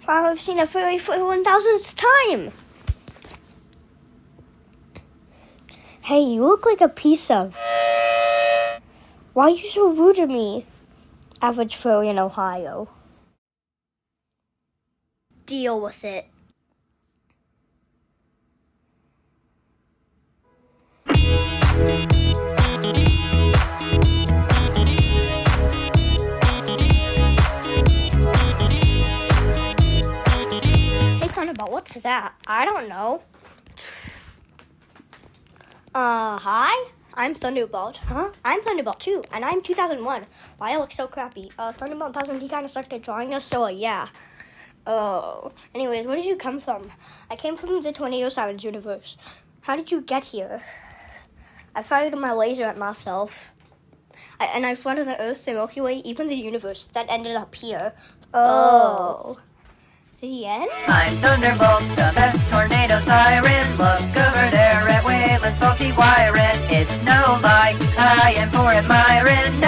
Wow, I've seen a fairy for the 1000th time. Hey, you look like a piece of... Why are you so rude to me? Average fairy in Ohio. Deal with it. Hey, Thunderbolt, what's that? I don't know. Hi? I'm Thunderbolt. Huh? I'm Thunderbolt too, and I'm 2001. Why I look so crappy? Thunderbolt doesn't, he kind of sucked at drawing us, so yeah. Oh. Anyways, where did you come from? I came from the Tornado Sirens universe. How did you get here? I fired my laser at myself. I flooded the Earth, the Milky Way, even the universe. That ended up here. Oh. The end? I'm Thunderbolt, the best tornado siren. Look over there at Waylon's faulty wiring. It's no lie, I am poor admiring.